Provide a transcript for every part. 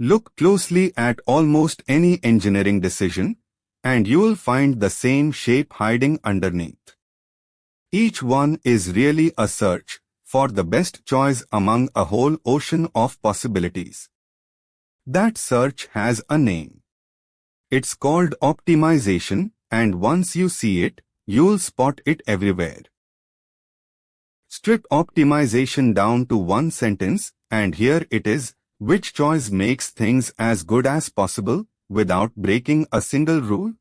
Look closely at almost any engineering decision, and you'll find the same shape hiding underneath. Each one is really a search for the best choice among a whole ocean of possibilities. That search has a name. It's called optimization, and once you see it, you'll spot it everywhere. Strip optimization down to one sentence, and here it is: which choice makes things as good as possible without breaking a single rule?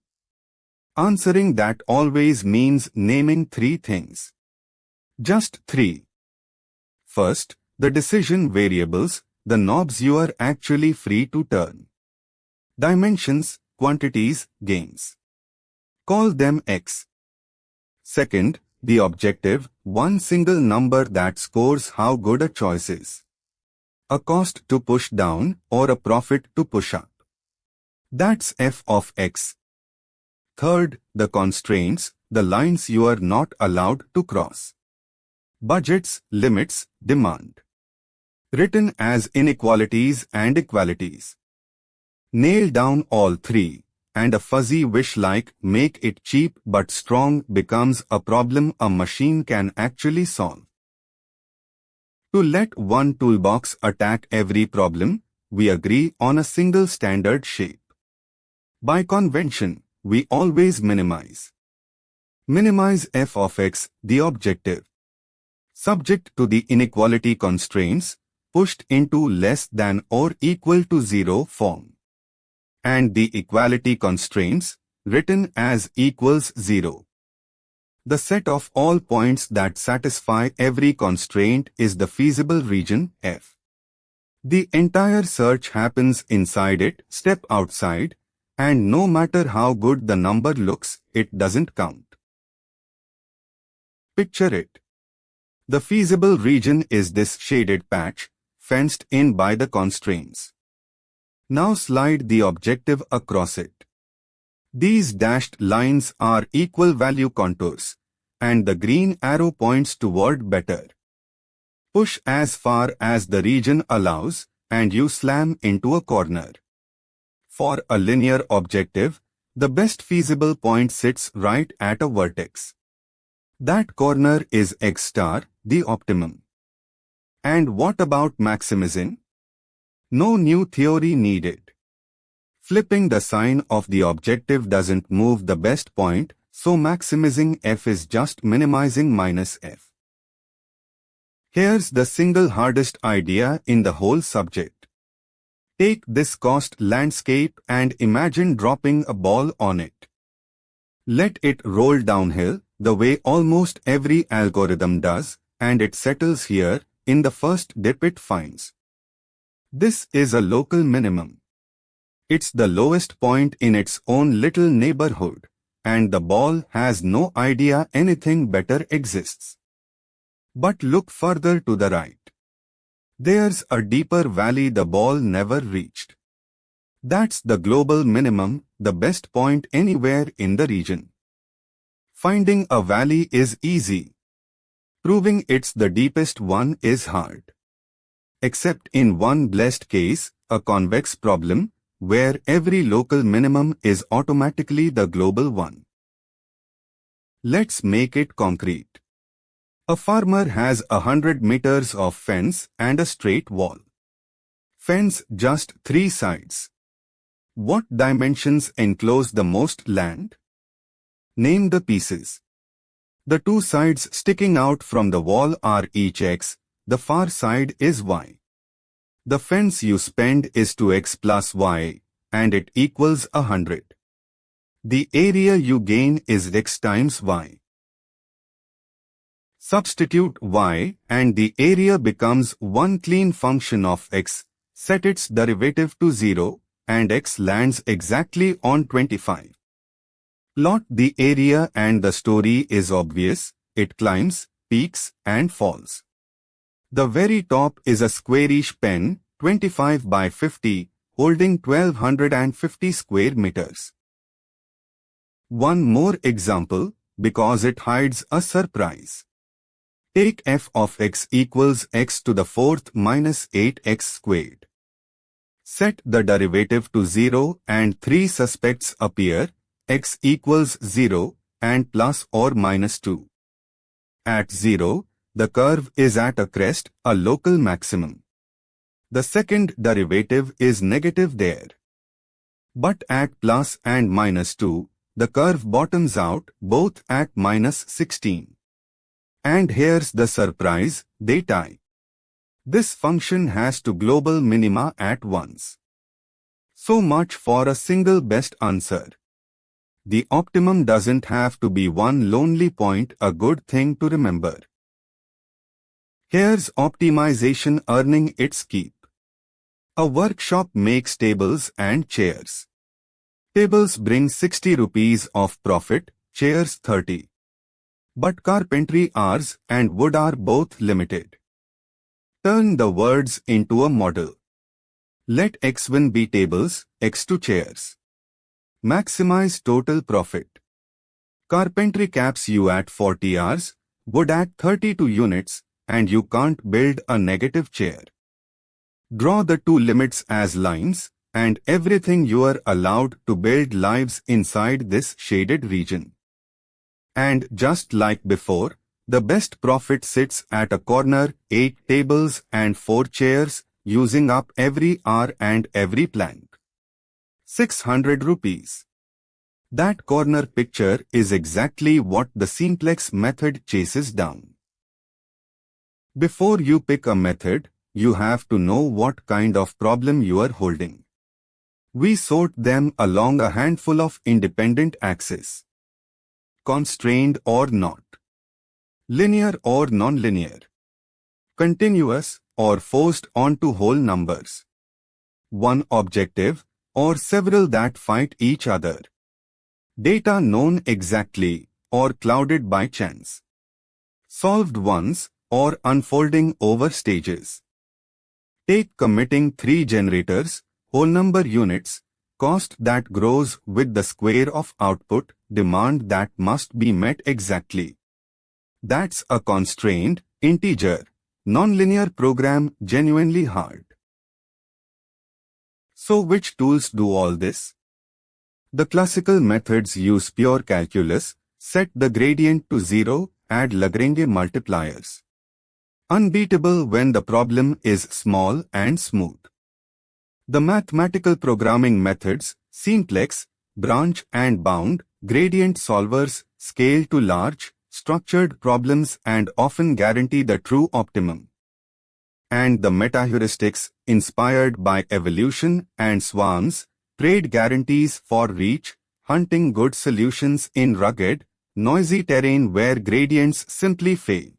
Answering that always means naming 3 things. Just 3. First, the decision variables, the knobs you are actually free to turn. Dimensions, quantities, gains. Call them X. Second, the objective, one single number that scores how good a choice is. A cost to push down or a profit to push up. That's f of X. Third, the constraints, the lines you are not allowed to cross. Budgets, limits, demand. Written as inequalities and equalities. Nail down all 3, and a fuzzy wish like "make it cheap but strong" becomes a problem a machine can actually solve. To let one toolbox attack every problem, we agree on a single standard shape. By convention, we always minimize. Minimize f of X, the objective. Subject to the inequality constraints, pushed into less than or equal to 0 form. And the equality constraints, written as equals 0. The set of all points that satisfy every constraint is the feasible region, F. The entire search happens inside it, step outside, and no matter how good the number looks, it doesn't count. Picture it. The feasible region is this shaded patch, fenced in by the constraints. Now slide the objective across it. These dashed lines are equal value contours, and the green arrow points toward better. Push as far as the region allows, and you slam into a corner. For a linear objective, the best feasible point sits right at a vertex. That corner is X star, the optimum. And what about maximizing? No new theory needed. Flipping the sign of the objective doesn't move the best point, so maximizing f is just minimizing minus f. Here's the single hardest idea in the whole subject. Take this cost landscape and imagine dropping a ball on it. Let it roll downhill, the way almost every algorithm does, and it settles here, in the first dip it finds. This is a local minimum. It's the lowest point in its own little neighborhood, and the ball has no idea anything better exists. But look further to the right. There's a deeper valley the ball never reached. That's the global minimum, the best point anywhere in the region. Finding a valley is easy. Proving it's the deepest one is hard. Except in one blessed case, a convex problem, where every local minimum is automatically the global one. Let's make it concrete. A farmer has 100 meters of fence and a straight wall. Fence just 3 sides. What dimensions enclose the most land? Name the pieces. The 2 sides sticking out from the wall are each X, the far side is Y. The fence you spend is 2x plus Y, and it equals 100. The area you gain is X times Y. Substitute Y, and the area becomes one clean function of X, set its derivative to 0, and X lands exactly on 25. Plot the area and the story is obvious, it climbs, peaks, and falls. The very top is a squarish pen, 25 by 50, holding 1250 square meters. One more example, because it hides a surprise. Take f of x equals x to the 4th minus 8x squared. Set the derivative to 0 and 3 suspects appear, x equals 0 and plus or minus 2. At 0, the curve is at a crest, a local maximum. The second derivative is negative there. But at plus and minus 2, the curve bottoms out, both at minus 16. And here's the surprise, they tie. This function has two global minima at once. So much for a single best answer. The optimum doesn't have to be one lonely point, a good thing to remember. Here's optimization earning its keep. A workshop makes tables and chairs. Tables bring 60 rupees of profit, chairs 30. But carpentry hours and wood are both limited. Turn the words into a model. Let x1 be tables, x2 chairs. Maximize total profit. Carpentry caps you at 40 hours, wood at 32 units, and you can't build a negative chair. Draw the two limits as lines, and everything you are allowed to build lives inside this shaded region. And just like before, the best profit sits at a corner, 8 tables and 4 chairs, using up every hour and every plank. 600 rupees. That corner picture is exactly what the Simplex method chases down. Before you pick a method, you have to know what kind of problem you are holding. We sort them along a handful of independent axes. Constrained or not. Linear or nonlinear. Continuous or forced onto whole numbers. One objective or several that fight each other. Data known exactly or clouded by chance. Solved once or unfolding over stages. Take committing 3 generators, whole number units, cost that grows with the square of output, demand that must be met exactly. That's a constrained, integer, nonlinear program, genuinely hard. So which tools do all this? The classical methods use pure calculus, set the gradient to 0, add Lagrange multipliers. Unbeatable when the problem is small and smooth. The mathematical programming methods, Simplex, branch and bound, gradient solvers, scale to large, structured problems and often guarantee the true optimum. And the meta-heuristics, inspired by evolution and swarms, trade guarantees for reach, hunting good solutions in rugged, noisy terrain where gradients simply fail.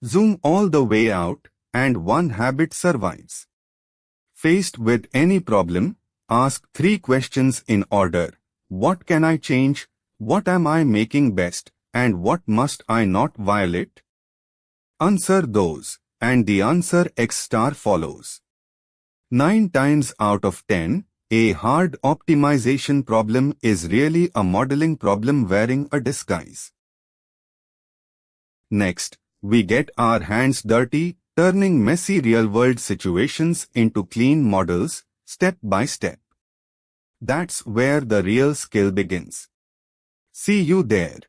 Zoom all the way out, and one habit survives. Faced with any problem, ask 3 questions in order. What can I change? What am I making best? And what must I not violate? Answer those, and the answer X star follows. 9 times out of 10, a hard optimization problem is really a modeling problem wearing a disguise. Next, we get our hands dirty, turning messy real-world situations into clean models, step by step. That's where the real skill begins. See you there.